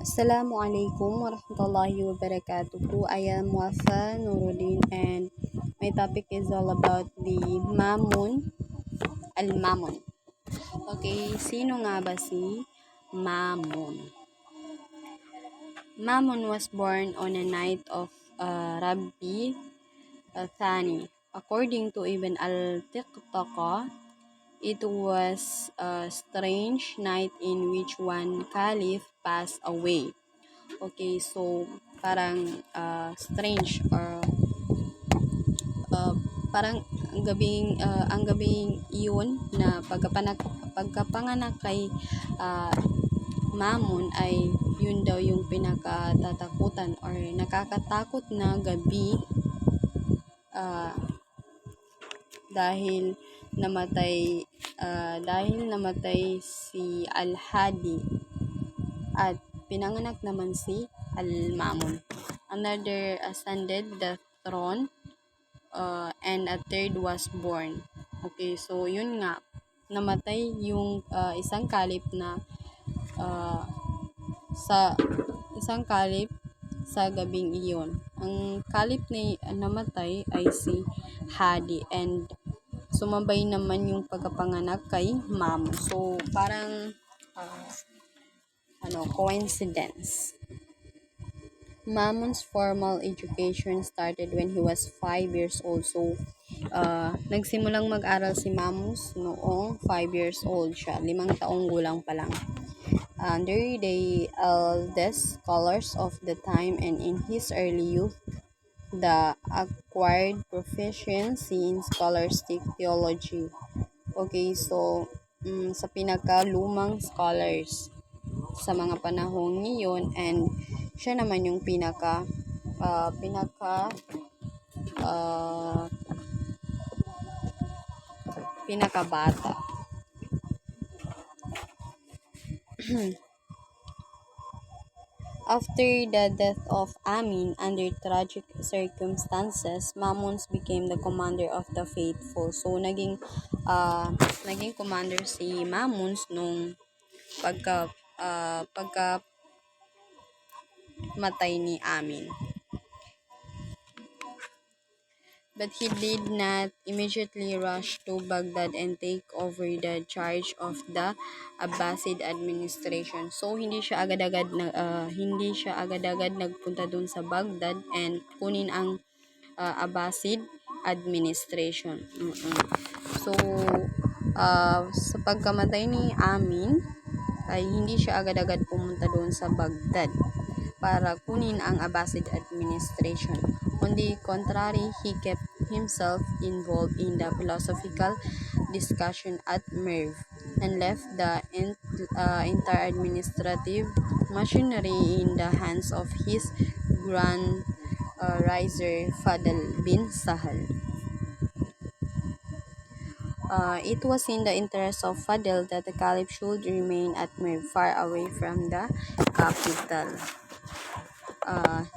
Assalamualaikum warahmatullahi wabarakatuh. I am Wafa Nuruddin and my topic is all about the Mamun, Al-Mamun. Okay, sino nga ba si Mamun? Mamun was born on a night of Rabi Thani. According to Ibn al-Tiqtaqa, it was a strange night in which one caliph passed away. Okay, so parang strange or parang ang gabing iyon na pagkapanganak kay Mamun ay yun daw yung pinakatatakutan or nakakatakot na gabi dahil namatay si Al-Hadi at pinanganak naman si Al-Mamun. Another ascended the throne and a third was born. Okay, so yun nga, namatay yung isang kalip na sa gabing iyon. Ang kalip na namatay ay si Hadi and sumabay naman yung pagkapanganak kay Mamun. So parang coincidence. Mamun's formal education started when he was 5 years old. So, nagsimulang mag-aral si Mamun noong 5 years old siya. 5 taong gulang pa lang. Under the eldest scholars of the time and in his early youth, the acquired proficiency in scholastic theology. Okay, so sa pinaka-lumang scholars sa mga panahong niyon and siya naman yung pinakabata. After the death of Amin under tragic circumstances, Mamun became the commander of the faithful. So naging commander si Mamun nung pagka matay ni Amin. But he did not immediately rush to Baghdad and take over the charge of the Abbasid administration. So hindi siya agad-agad nagpunta dun sa Baghdad and kunin ang Abbasid administration. So sa pagkamatay ni Amin ay hindi siya agad-agad pumunta doon sa Baghdad para kunin ang Abbasid administration. On the contrary, he kept himself involved in the philosophical discussion at Merv and left the entire administrative machinery in the hands of his grand riser Fadl bin Sahal. It was in the interest of Fadl that the caliph should remain at Merv, far away from the capital.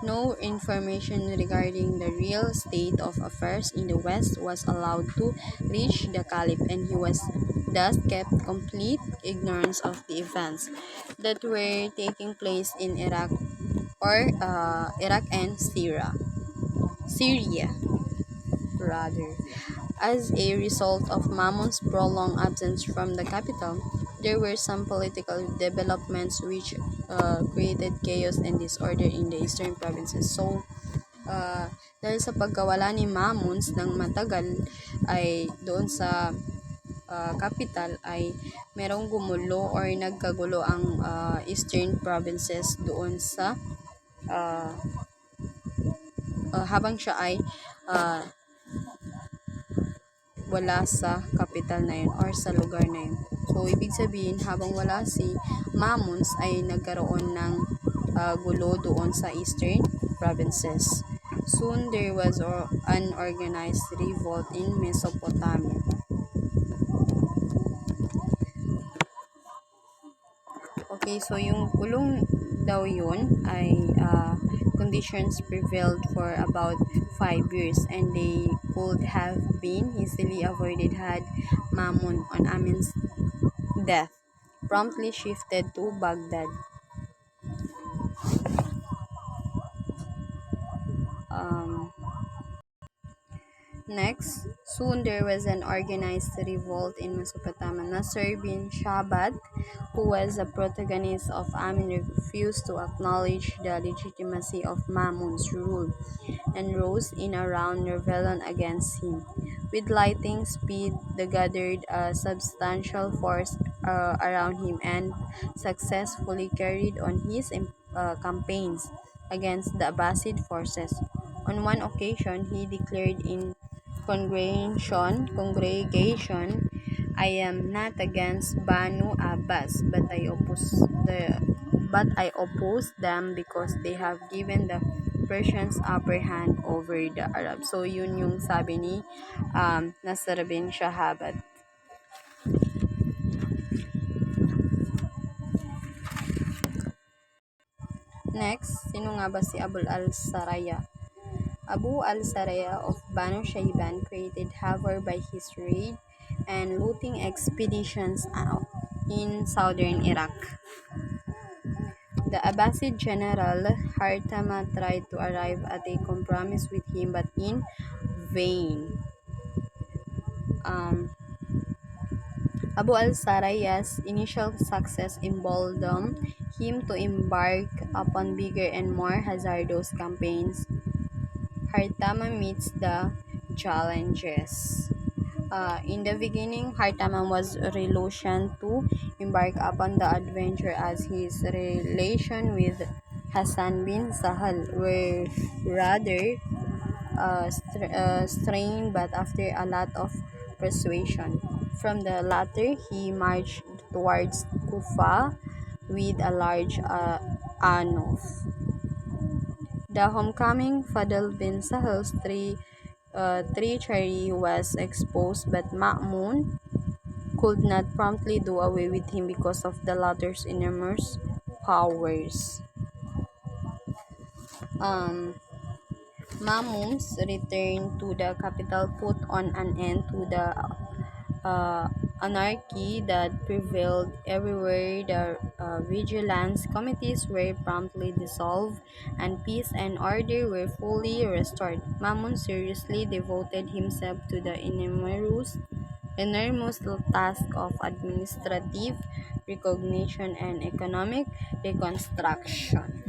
No information regarding the real state of affairs in the West was allowed to reach the caliph, and he was thus kept complete ignorance of the events that were taking place in Iraq and Syria. As a result of Mamun's prolonged absence from the capital, there were some political developments which created chaos and disorder in the eastern provinces. So, dahil sa pagkawala ni Mamun ng matagal ay doon sa capital ay merong gumulo or nagkagulo ang eastern provinces doon sa habang siya ay wala sa capital na yun or sa lugar na yun. So, ibig sabihin, habang wala si Mamun ay nagkaroon ng gulo doon sa eastern provinces. Soon, there was an organized revolt in Mesopotamia. Okay, so yung gulong daw yun ay conditions prevailed for about 5 years and they could have been easily avoided had Mamun on Amin's death promptly shifted to Baghdad. Next, soon there was an organized revolt in Mesopotamia. Nasser bin Shabat, who was a protagonist of Amin, refused to acknowledge the legitimacy of Mamun's rule and rose in a round rebellion against him. With lightning speed, they gathered a substantial force around him and successfully carried on his campaigns against the Abbasid forces. On one occasion, he declared in congregation, I am not against Banu Abbas, but I oppose them because they have given the Persians upper hand over the Arabs. So yun yung sabi ni Nasr bin Shahabat. Next, sino nga ba si Abu al-Saraya? Abu al-Saraya of Banu Shayban created havoc by his raid and looting expeditions in southern Iraq. The Abbasid general Hartama tried to arrive at a compromise with him but in vain. Abu al-Saraya's initial success emboldened him to embark upon bigger and more hazardous campaigns. Hartama meets the challenges. In the beginning, Hartama was reluctant to embark upon the adventure as his relation with Hassan bin Sahal were rather strained, but after a lot of persuasion from the latter, he marched towards Kufa with a large anuf. The homecoming Fadl bin Sahal's treachery was exposed, but Ma'mun could not promptly do away with him because of the latter's enormous powers. Ma'mun's return to the capital put on an end to the anarchy that prevailed everywhere. The vigilance committees were promptly dissolved and peace and order were fully restored. Mamun seriously devoted himself to the enormous task of administrative recognition and economic reconstruction.